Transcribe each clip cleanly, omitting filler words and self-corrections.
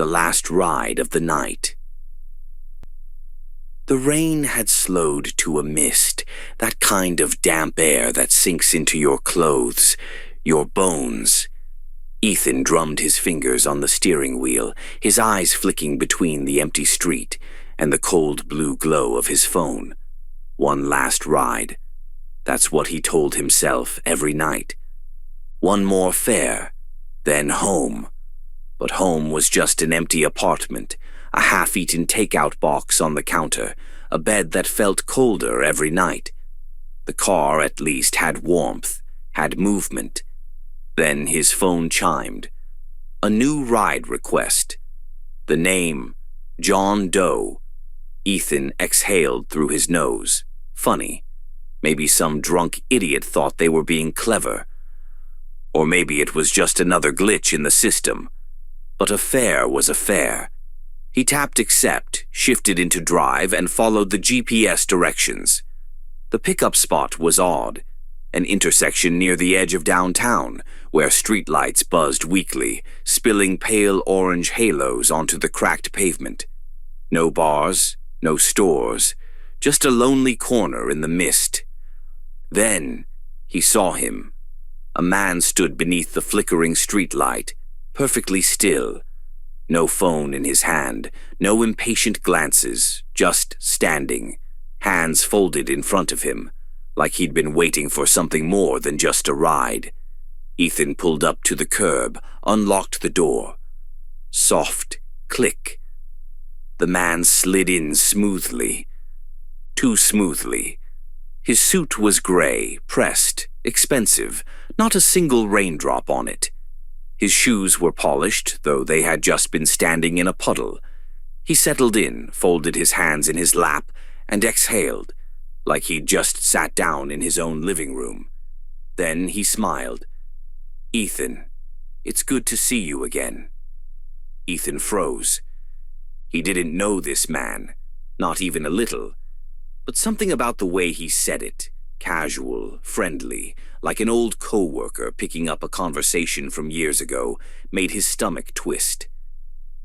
the last ride of the night. The rain had slowed to a mist, that kind of damp air that sinks into your clothes, your bones. Ethan drummed his fingers on the steering wheel, his eyes flicking between the empty street and the cold blue glow of his phone. One last ride. That's what he told himself every night. One more fare, then home. But home was just an empty apartment, a half-eaten takeout box on the counter, a bed that felt colder every night. The car at least had warmth, had movement. Then his phone chimed. A new ride request. The name, John Doe. Ethan exhaled through his nose. Funny. Maybe some drunk idiot thought they were being clever. Or maybe it was just another glitch in the system. But a fare was a fare. He tapped accept, shifted into drive, and followed the GPS directions. The pickup spot was odd. An intersection near the edge of downtown, where streetlights buzzed weakly, spilling pale orange halos onto the cracked pavement. No bars, no stores, just a lonely corner in the mist. Then he saw him. A man stood beneath the flickering streetlight, perfectly still. No phone in his hand, no impatient glances, just standing, hands folded in front of him, like he'd been waiting for something more than just a ride. Ethan pulled up to the curb, unlocked the door. Soft click. The man slid in smoothly. Too smoothly. His suit was gray, pressed, expensive, not a single raindrop on it. His shoes were polished, though they had just been standing in a puddle. He settled in, folded his hands in his lap, and exhaled, like he'd just sat down in his own living room. Then he smiled. Ethan, it's good to see you again. Ethan froze. He didn't know this man, not even a little. But something about the way he said it, casual, friendly, like an old co-worker picking up a conversation from years ago, made his stomach twist.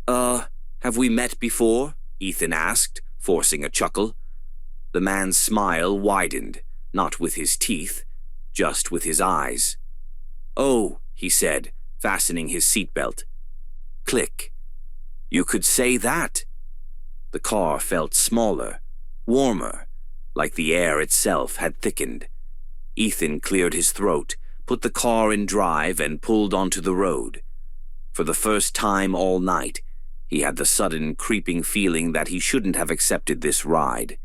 Have we met before? Ethan asked, forcing a chuckle. The man's smile widened, not with his teeth, just with his eyes. Oh, he said, fastening his seatbelt. Click. You could say that. The car felt smaller, warmer, like the air itself had thickened. Ethan cleared his throat, put the car in drive, and pulled onto the road. For the first time all night, he had the sudden creeping feeling that he shouldn't have accepted this ride.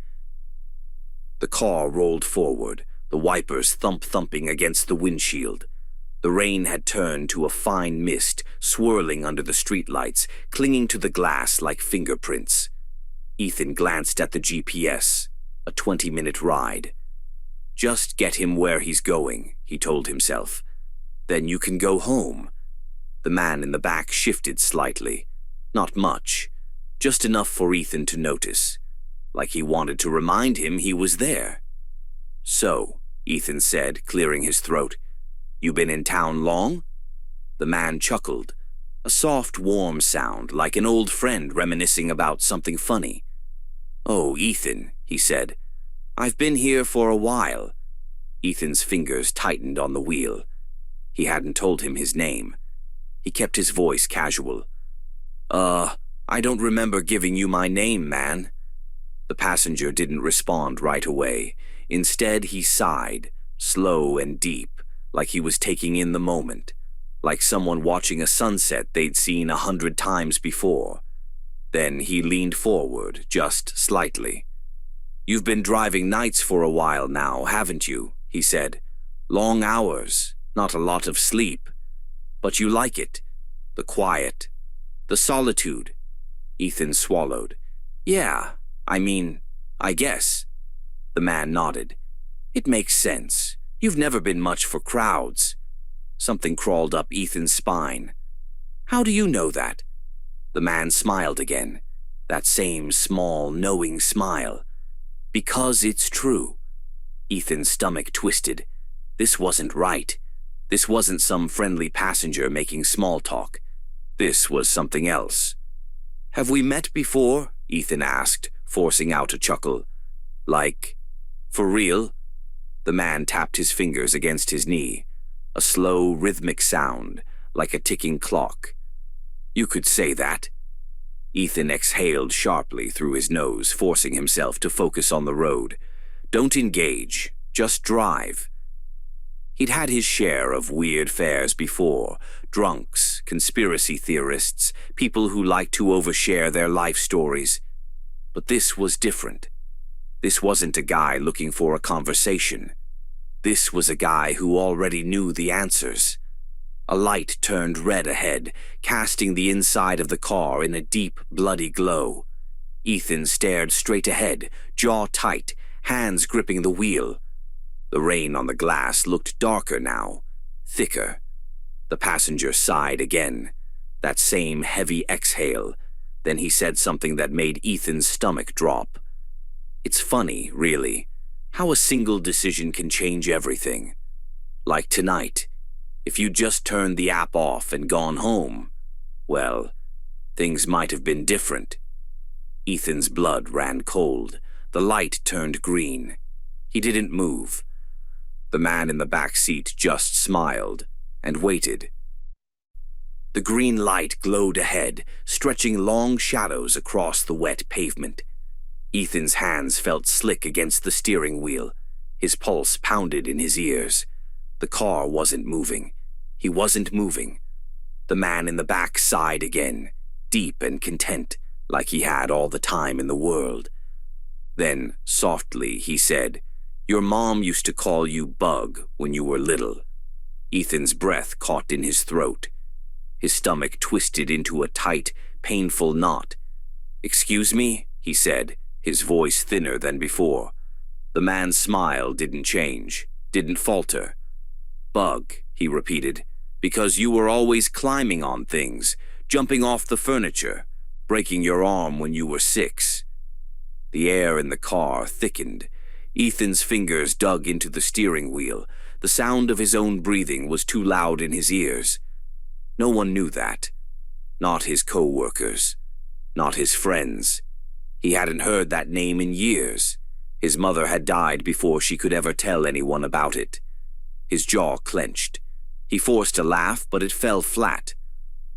The car rolled forward, the wipers thumping against the windshield. The rain had turned to a fine mist, swirling under the streetlights, clinging to the glass like fingerprints. Ethan glanced at the GPS. A 20-minute ride. Just get him where he's going, he told himself. Then you can go home. The man in the back shifted slightly. Not much. Just enough for Ethan to notice. Like he wanted to remind him he was there. So, Ethan said, clearing his throat, you been in town long? The man chuckled. A soft, warm sound, like an old friend reminiscing about something funny. Oh, Ethan, he said. I've been here for a while. Ethan's fingers tightened on the wheel. He hadn't told him his name. He kept his voice casual. I don't remember giving you my name, man. The passenger didn't respond right away. Instead, he sighed, slow and deep, like he was taking in the moment, like someone watching a sunset they'd seen 100 times before. Then he leaned forward, just slightly. You've been driving nights for a while now, haven't you? He said. Long hours, not a lot of sleep. But you like it. The quiet. The solitude. Ethan swallowed. Yeah, I guess. The man nodded. It makes sense. You've never been much for crowds. Something crawled up Ethan's spine. How do you know that? The man smiled again. That same small, knowing smile. Because it's true. Ethan's stomach twisted. This wasn't right. This wasn't some friendly passenger making small talk. This was something else. "Have we met before?" Ethan asked, forcing out a chuckle. "Like, for real?" The man tapped his fingers against his knee. A slow, rhythmic sound, like a ticking clock. "You could say that." Ethan exhaled sharply through his nose, forcing himself to focus on the road. "Don't engage, just drive." He'd had his share of weird fares before. Drunks, conspiracy theorists, people who like to overshare their life stories. But this was different. This wasn't a guy looking for a conversation. This was a guy who already knew the answers. A light turned red ahead, casting the inside of the car in a deep, bloody glow. Ethan stared straight ahead, jaw tight, hands gripping the wheel. The rain on the glass looked darker now, thicker. The passenger sighed again, that same heavy exhale. Then he said something that made Ethan's stomach drop. "It's funny, really, how a single decision can change everything. Like tonight, if you just turned the app off and gone home, well, things might have been different." Ethan's blood ran cold. The light turned green. He didn't move. The man in the back seat just smiled and waited. The green light glowed ahead, stretching long shadows across the wet pavement. Ethan's hands felt slick against the steering wheel. His pulse pounded in his ears. The car wasn't moving. He wasn't moving. The man in the back sighed again, deep and content, like he had all the time in the world. Then, softly, he said, "Your mom used to call you Bug when you were little." Ethan's breath caught in his throat. His stomach twisted into a tight, painful knot. "Excuse me?" he said, his voice thinner than before. The man's smile didn't change, didn't falter. "Bug," he repeated, "because you were always climbing on things, jumping off the furniture, breaking your arm when you were 6. The air in the car thickened. Ethan's fingers dug into the steering wheel. The sound of his own breathing was too loud in his ears. No one knew that. Not his co-workers. Not his friends. He hadn't heard that name in years. His mother had died before she could ever tell anyone about it. His jaw clenched. He forced a laugh, but it fell flat.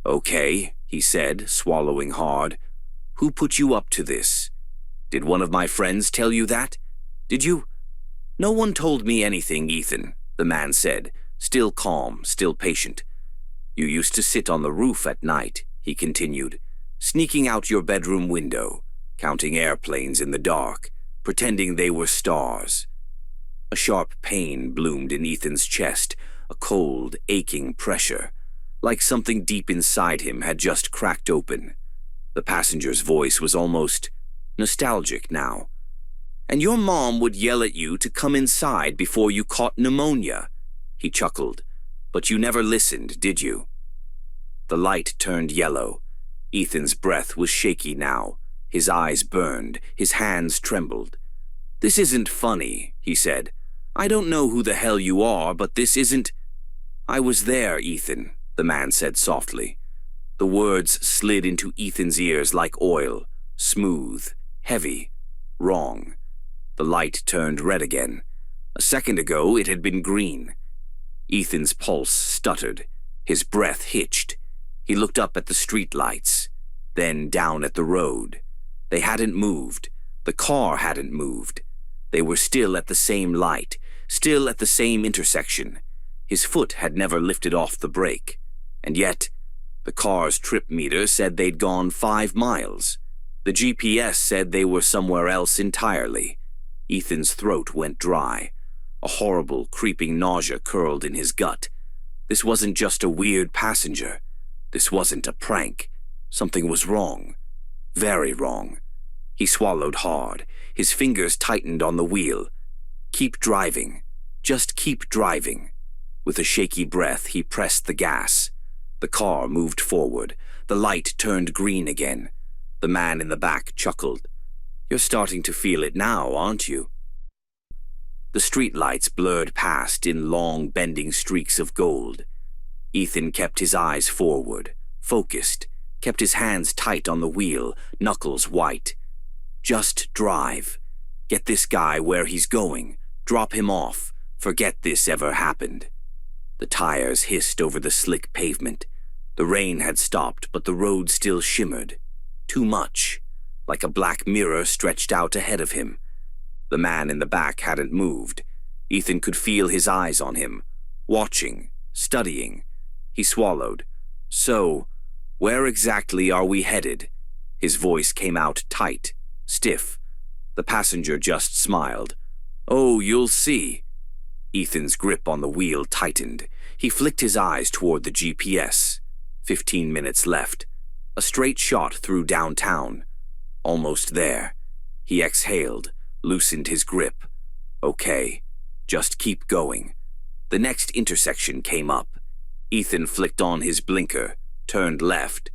"Okay," he said, swallowing hard. "Who put you up to this? Did one of my friends tell you that? Did you?" "No one told me anything, Ethan," the man said, still calm, still patient. "You used to sit on the roof at night," he continued, "sneaking out your bedroom window, counting airplanes in the dark, pretending they were stars." A sharp pain bloomed in Ethan's chest, a cold, aching pressure, like something deep inside him had just cracked open. The passenger's voice was almost nostalgic now. "And your mom would yell at you to come inside before you caught pneumonia." He chuckled. "But you never listened, did you?" The light turned yellow. Ethan's breath was shaky now. His eyes burned. His hands trembled. "This isn't funny," he said. "I don't know who the hell you are, but this isn't—" "I was there, Ethan," the man said softly. The words slid into Ethan's ears like oil, smooth, heavy, wrong. The light turned red again. A second ago, it had been green. Ethan's pulse stuttered. His breath hitched. He looked up at the streetlights, then down at the road. They hadn't moved. The car hadn't moved. They were still at the same light, still at the same intersection. His foot had never lifted off the brake. And yet, the car's trip meter said they'd gone 5 miles. The GPS said they were somewhere else entirely. Ethan's throat went dry. A horrible, creeping nausea curled in his gut. This wasn't just a weird passenger. This wasn't a prank. Something was wrong. Very wrong. He swallowed hard. His fingers tightened on the wheel. "Keep driving. Just keep driving." With a shaky breath, he pressed the gas. The car moved forward. The light turned green again. The man in the back chuckled. "You're starting to feel it now, aren't you?" The streetlights blurred past in long, bending streaks of gold. Ethan kept his eyes forward, focused, kept his hands tight on the wheel, knuckles white. Just drive. Get this guy where he's going. Drop him off. Forget this ever happened. The tires hissed over the slick pavement. The rain had stopped, but the road still shimmered. Too much, like a black mirror stretched out ahead of him. The man in the back hadn't moved. Ethan could feel his eyes on him, watching, studying. He swallowed. So, where exactly are we headed? His voice came out tight, stiff. The passenger just smiled. Oh, you'll see. Ethan's grip on the wheel tightened. He flicked his eyes toward the GPS. 15 minutes left. A straight shot through downtown. Almost there. He exhaled, loosened his grip. Okay, just keep going. The next intersection came up. Ethan flicked on his blinker, turned left,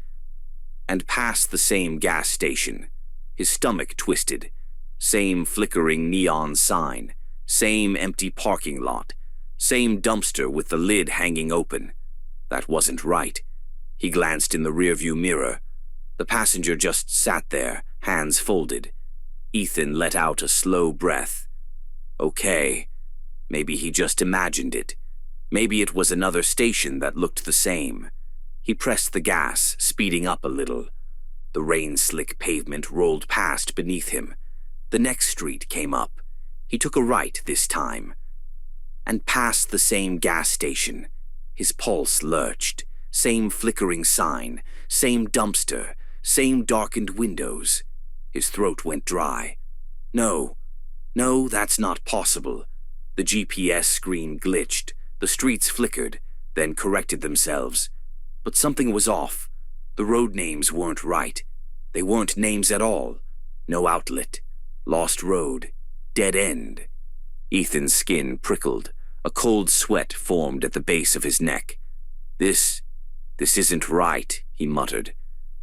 and passed the same gas station. His stomach twisted. Same flickering neon sign. Same empty parking lot. Same dumpster with the lid hanging open. That wasn't right. He glanced in the rearview mirror. The passenger just sat there, hands folded. Ethan let out a slow breath. Okay, maybe he just imagined it. Maybe it was another station that looked the same. He pressed the gas, speeding up a little. The rain-slick pavement rolled past beneath him. The next street came up. He took a right this time, and passed the same gas station. His pulse lurched. Same flickering sign, same dumpster, same darkened windows. His throat went dry. No, that's not possible. The GPS screen glitched. The streets flickered, then corrected themselves. But something was off. The road names weren't right. They weren't names at all. No outlet. Lost road. Dead end. Ethan's skin prickled. A cold sweat formed at the base of his neck. This isn't right, he muttered.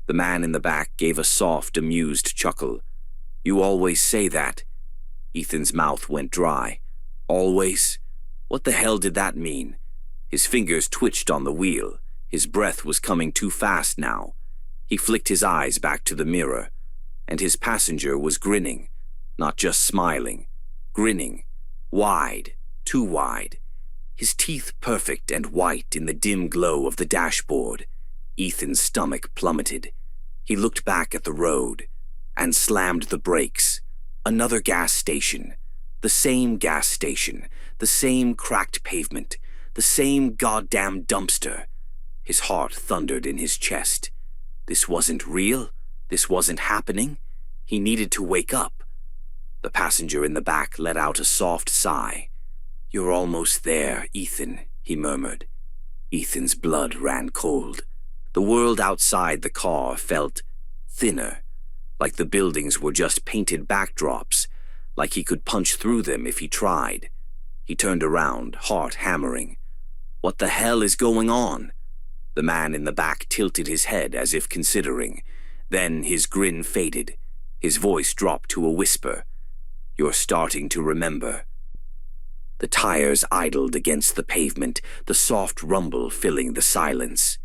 The man in the back gave a soft, amused chuckle. You always say that. Ethan's mouth went dry. Always? What the hell did that mean? His fingers twitched on the wheel. His breath was coming too fast now. He flicked his eyes back to the mirror, and his passenger was grinning, not just smiling. Grinning. Wide. Too wide. His teeth perfect and white in the dim glow of the dashboard. Ethan's stomach plummeted. He looked back at the road and slammed the brakes. Another gas station. The same gas station. The same cracked pavement. The same goddamn dumpster. His heart thundered in his chest. This wasn't real. This wasn't happening. He needed to wake up. The passenger in the back let out a soft sigh. You're almost there, Ethan, he murmured. Ethan's blood ran cold. The world outside the car felt thinner, like the buildings were just painted backdrops, like he could punch through them if he tried. He turned around, heart hammering. What the hell is going on? The man in the back tilted his head as if considering. Then his grin faded. His voice dropped to a whisper. You're starting to remember. The tires idled against the pavement, the soft rumble filling the silence.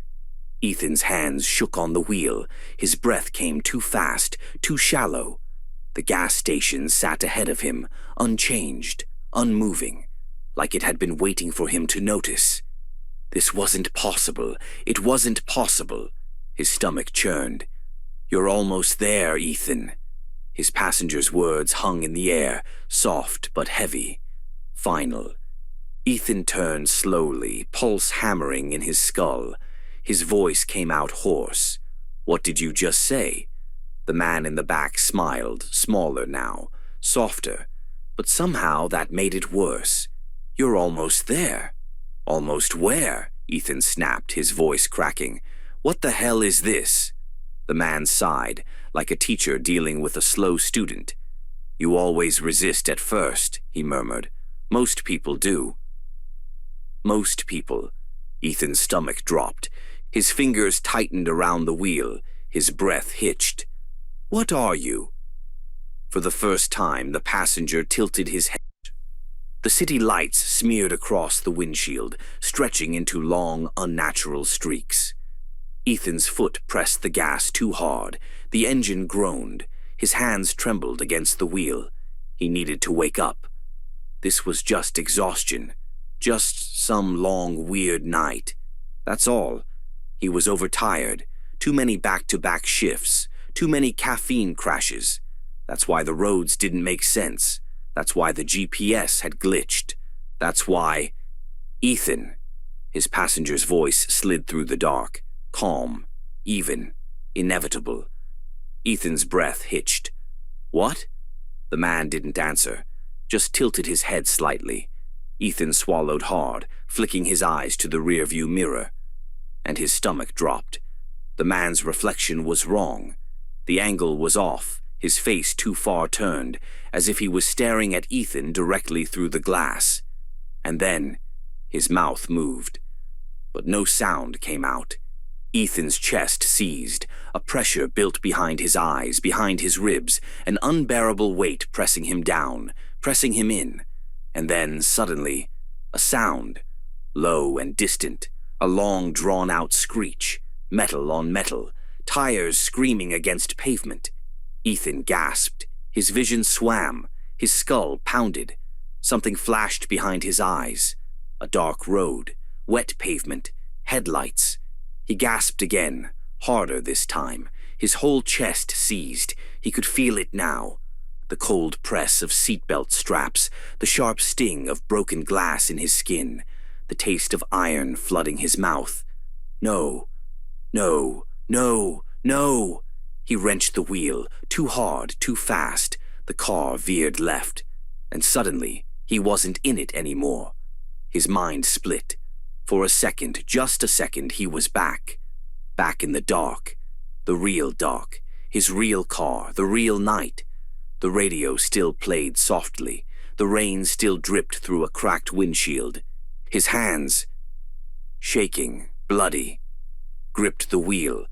Ethan's hands shook on the wheel. His breath came too fast, too shallow. The gas station sat ahead of him, unchanged, unmoving, like it had been waiting for him to notice. This wasn't possible. It wasn't possible. His stomach churned. You're almost there, Ethan. His passenger's words hung in the air, soft but heavy. Final. Ethan turned slowly, pulse hammering in his skull. His voice came out hoarse. What did you just say? The man in the back smiled, smaller now, softer. But somehow that made it worse. You're almost there. Almost where? Ethan snapped, his voice cracking. What the hell is this? The man sighed, like a teacher dealing with a slow student. You always resist at first, he murmured. Most people do. Most people. Ethan's stomach dropped. His fingers tightened around the wheel. His breath hitched. What are you? For the first time, the passenger tilted his head. The city lights smeared across the windshield, stretching into long, unnatural streaks. Ethan's foot pressed the gas too hard. The engine groaned. His hands trembled against the wheel. He needed to wake up. This was just exhaustion. Just some long, weird night. That's all. He was overtired. Too many back-to-back shifts. Too many caffeine crashes. That's why the roads didn't make sense. That's why the GPS had glitched. That's why... Ethan. His passenger's voice slid through the dark. Calm. Even. Inevitable. Ethan's breath hitched. What? The man didn't answer. Just tilted his head slightly. Ethan swallowed hard, flicking his eyes to the rearview mirror. And his stomach dropped. The man's reflection was wrong. The angle was off, his face too far turned, as if he was staring at Ethan directly through the glass. And then, his mouth moved. But no sound came out. Ethan's chest seized, a pressure built behind his eyes, behind his ribs, an unbearable weight pressing him down, pressing him in. And then, suddenly, a sound, low and distant, a long drawn-out screech, metal on metal, tires screaming against pavement. Ethan gasped. His vision swam. His skull pounded. Something flashed behind his eyes. A dark road, wet pavement, headlights. He gasped again, harder this time. His whole chest seized. He could feel it now. The cold press of seatbelt straps, the sharp sting of broken glass in his skin, the taste of iron flooding his mouth. No, no, no, no! He wrenched the wheel, too hard, too fast. The car veered left, and suddenly he wasn't in it anymore. His mind split. For a second, just a second, he was back. Back in the dark. The real dark. His real car, the real night. The radio still played softly. The rain still dripped through a cracked windshield. His hands, shaking, bloody, gripped the wheel,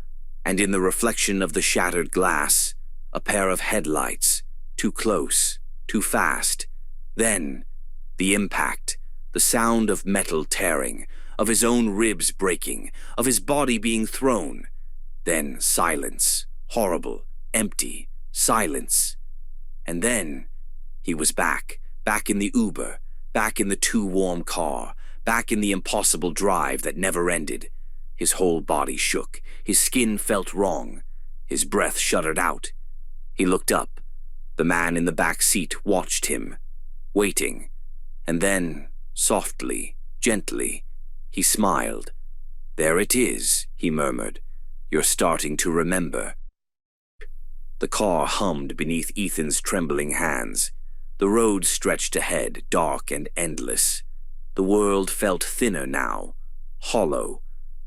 and in the reflection of the shattered glass, a pair of headlights, too close, too fast. Then, the impact, the sound of metal tearing, of his own ribs breaking, of his body being thrown. Then silence, horrible, empty, silence. And then, he was back in the Uber, back in the too warm car, back in the impossible drive that never ended. His whole body shook, his skin felt wrong, his breath shuddered out. He looked up. The man in the back seat watched him, waiting, and then, softly, gently, he smiled. "There it is," he murmured. "You're starting to remember." The car hummed beneath Ethan's trembling hands. The road stretched ahead, dark and endless. The world felt thinner now, hollow,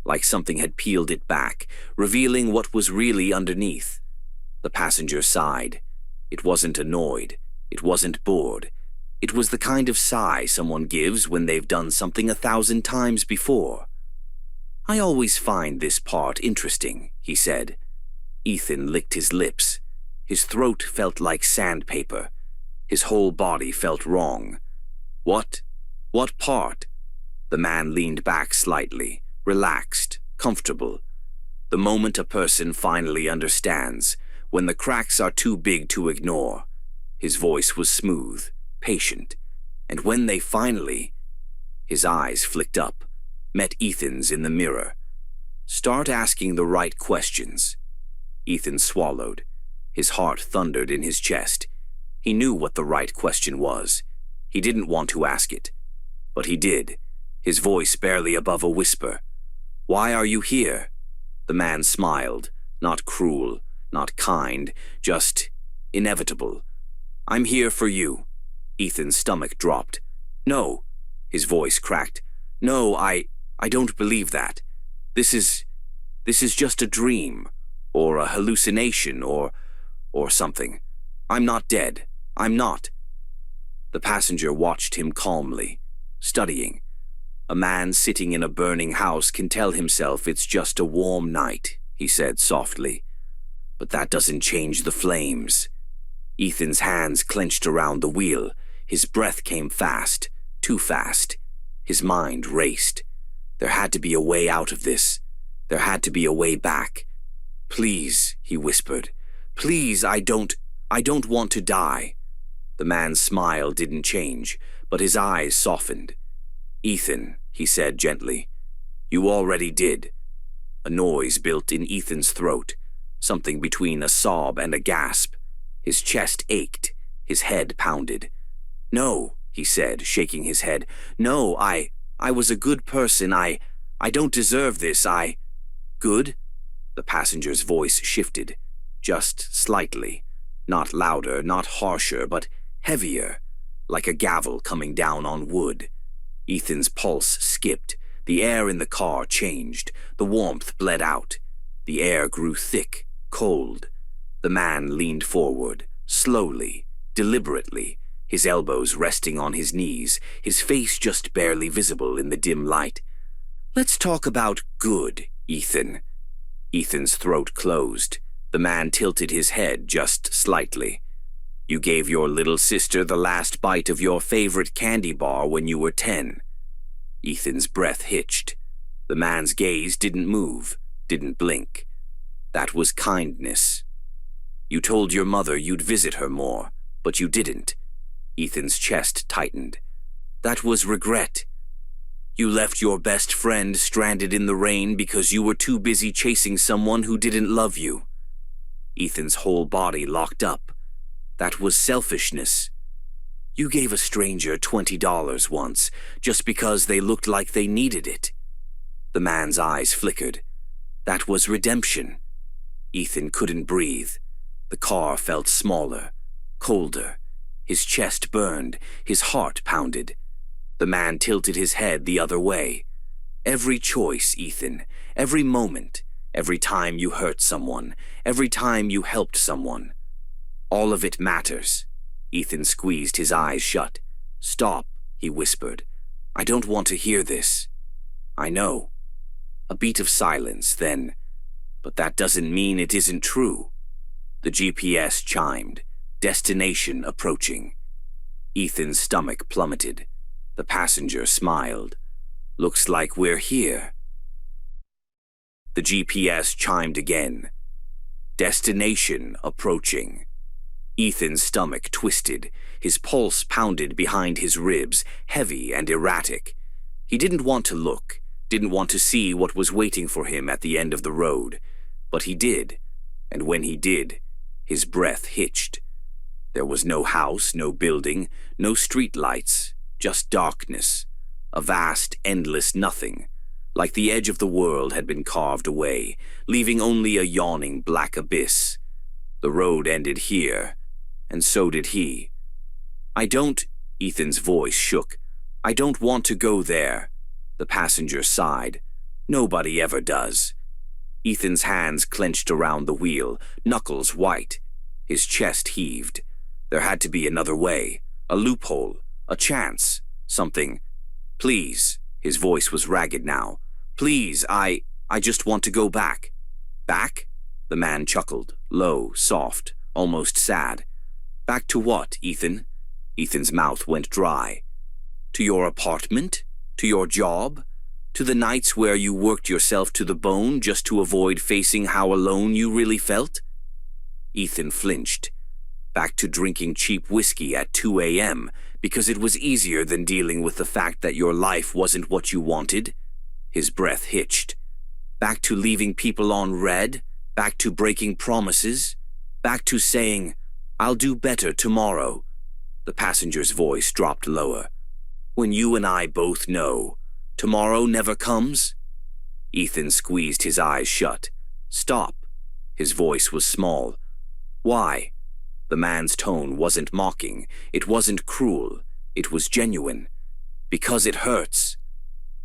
like something had peeled it back, revealing what was really underneath. The passenger sighed. It wasn't annoyed. It wasn't bored. It was the kind of sigh someone gives when they've done something 1,000 times before. "I always find this part interesting," he said. Ethan licked his lips. His throat felt like sandpaper. His whole body felt wrong. What? What part? The man leaned back slightly, relaxed, comfortable. The moment a person finally understands, when the cracks are too big to ignore. His voice was smooth, patient, and when they finally... His eyes flicked up, met Ethan's in the mirror. "Start asking the right questions." Ethan swallowed. His heart thundered in his chest. He knew what the right question was. He didn't want to ask it, but he did, his voice barely above a whisper. "Why are you here?" The man smiled, not cruel, not kind, just inevitable. "I'm here for you." Ethan's stomach dropped. "No," his voice cracked. "No, I don't believe that. This is just a dream, or a hallucination, or something. I'm not dead. I'm not." The passenger watched him calmly, studying. "A man sitting in a burning house can tell himself it's just a warm night," he said softly. "But that doesn't change the flames." Ethan's hands clenched around the wheel. His breath came fast, too fast. His mind raced. There had to be a way out of this. There had to be a way back. "Please," he whispered. "Please, I don't want to die." The man's smile didn't change, but his eyes softened. "Ethan," he said gently, "you already did." A noise built in Ethan's throat, something between a sob and a gasp. His chest ached, his head pounded. "No," he said, shaking his head. "No, I was a good person. I don't deserve this. Good?" The passenger's voice shifted, just slightly. Not louder, not harsher, but heavier, like a gavel coming down on wood. Ethan's pulse skipped. The air in the car changed. The warmth bled out. The air grew thick, cold. The man leaned forward, slowly, deliberately, his elbows resting on his knees, his face just barely visible in the dim light. "Let's talk about good, Ethan." Ethan's throat closed. The man tilted his head just slightly. "You gave your little sister the last bite of your favorite candy bar when you were 10. Ethan's breath hitched. The man's gaze didn't move, didn't blink. That was kindness. "You told your mother you'd visit her more, but you didn't." Ethan's chest tightened. "That was regret. You left your best friend stranded in the rain because you were too busy chasing someone who didn't love you." Ethan's whole body locked up. "That was selfishness. You gave a stranger $20 once, just because they looked like they needed it." The man's eyes flickered. "That was redemption." Ethan couldn't breathe. The car felt smaller, colder. His chest burned, his heart pounded. The man tilted his head the other way. "Every choice, Ethan, every moment, every time you hurt someone, every time you helped someone. All of it matters." Ethan squeezed his eyes shut. "Stop," he whispered. "I don't want to hear this." "I know." A beat of silence, then, "But that doesn't mean it isn't true." The GPS chimed. Destination approaching. Ethan's stomach plummeted. The passenger smiled. "Looks like we're here." The GPS chimed again. Destination approaching. Ethan's stomach twisted. His pulse pounded behind his ribs, heavy and erratic. He didn't want to look, didn't want to see what was waiting for him at the end of the road. But he did, and when he did, his breath hitched. There was no house, no building, no street lights, just darkness. A vast, endless nothing, like the edge of the world had been carved away, leaving only a yawning black abyss. The road ended here, and so did he. Ethan's voice shook. "I don't want to go there." The passenger sighed. "Nobody ever does." Ethan's hands clenched around the wheel, knuckles white. His chest heaved. There had to be another way, a loophole, a chance, something. "Please," his voice was ragged now. "Please, I just want to go back." "Back?" The man chuckled, low, soft, almost sad. "Back to what, Ethan?" Ethan's mouth went dry. "To your apartment? To your job? To the nights where you worked yourself to the bone just to avoid facing how alone you really felt?" Ethan flinched. Back to drinking cheap whiskey at 2 a.m. because it was easier than dealing with the fact that your life wasn't what you wanted? His breath hitched. Back to leaving people on red? Back to breaking promises? Back to saying, "I'll do better tomorrow"? The passenger's voice dropped lower. "When you and I both know, tomorrow never comes?" Ethan squeezed his eyes shut. "Stop." His voice was small. "Why?" The man's tone wasn't mocking. It wasn't cruel. It was genuine. "Because it hurts."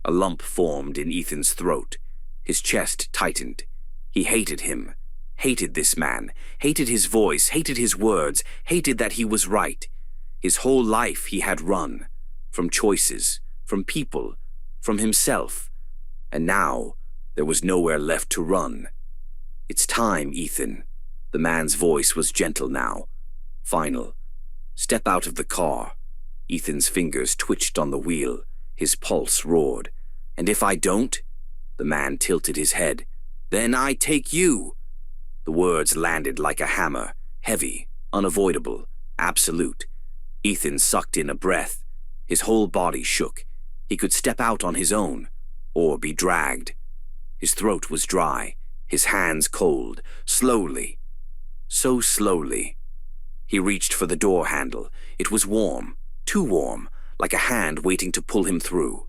A lump formed in Ethan's throat. His chest tightened. He hated him. Hated this man. Hated his voice. Hated his words. Hated that he was right. His whole life he had run. From choices. From people. From himself. And now there was nowhere left to run. "It's time, Ethan." The man's voice was gentle now. Final. "Step out of the car." Ethan's fingers twitched on the wheel. His pulse roared. "And if I don't?" The man tilted his head. Then I take you. The words landed like a hammer, heavy, unavoidable, absolute. Ethan sucked in a breath. His whole body shook. He could step out on his own, or be dragged. His throat was dry, his hands cold, slowly. So slowly. He reached for the door handle. It was warm, too warm, like a hand waiting to pull him through.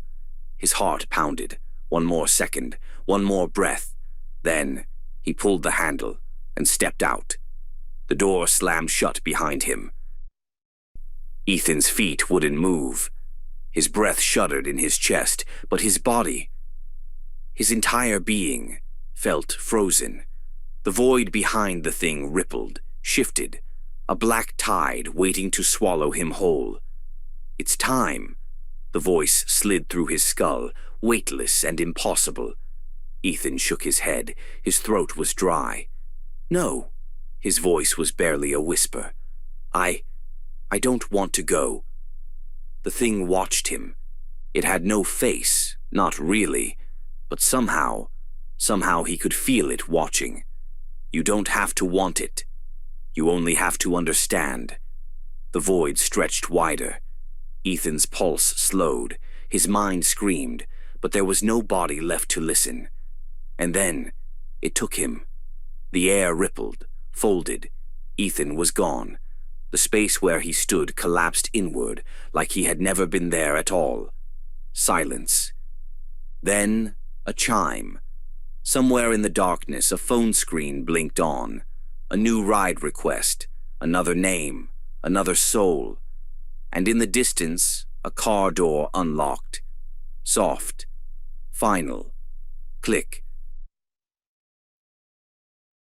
His heart pounded. One more second, one more breath. Then he pulled the handle and stepped out. The door slammed shut behind him. Ethan's feet wouldn't move. His breath shuddered in his chest, but his body, his entire being, felt frozen. The void behind the thing rippled, shifted, a black tide waiting to swallow him whole. It's time. The voice slid through his skull, weightless and impossible. Ethan shook his head. His throat was dry. No. His voice was barely a whisper. I don't want to go. The thing watched him. It had no face, not really, but somehow he could feel it watching. You don't have to want it. You only have to understand. The void stretched wider. Ethan's pulse slowed. His mind screamed, but there was no body left to listen. And then it took him. The air rippled, folded. Ethan was gone. The space where he stood collapsed inward, like he had never been there at all. Silence. Then a chime. Somewhere in the darkness, a phone screen blinked on. A new ride request, another name, another soul. And in the distance, a car door unlocked. Soft. Final. Click.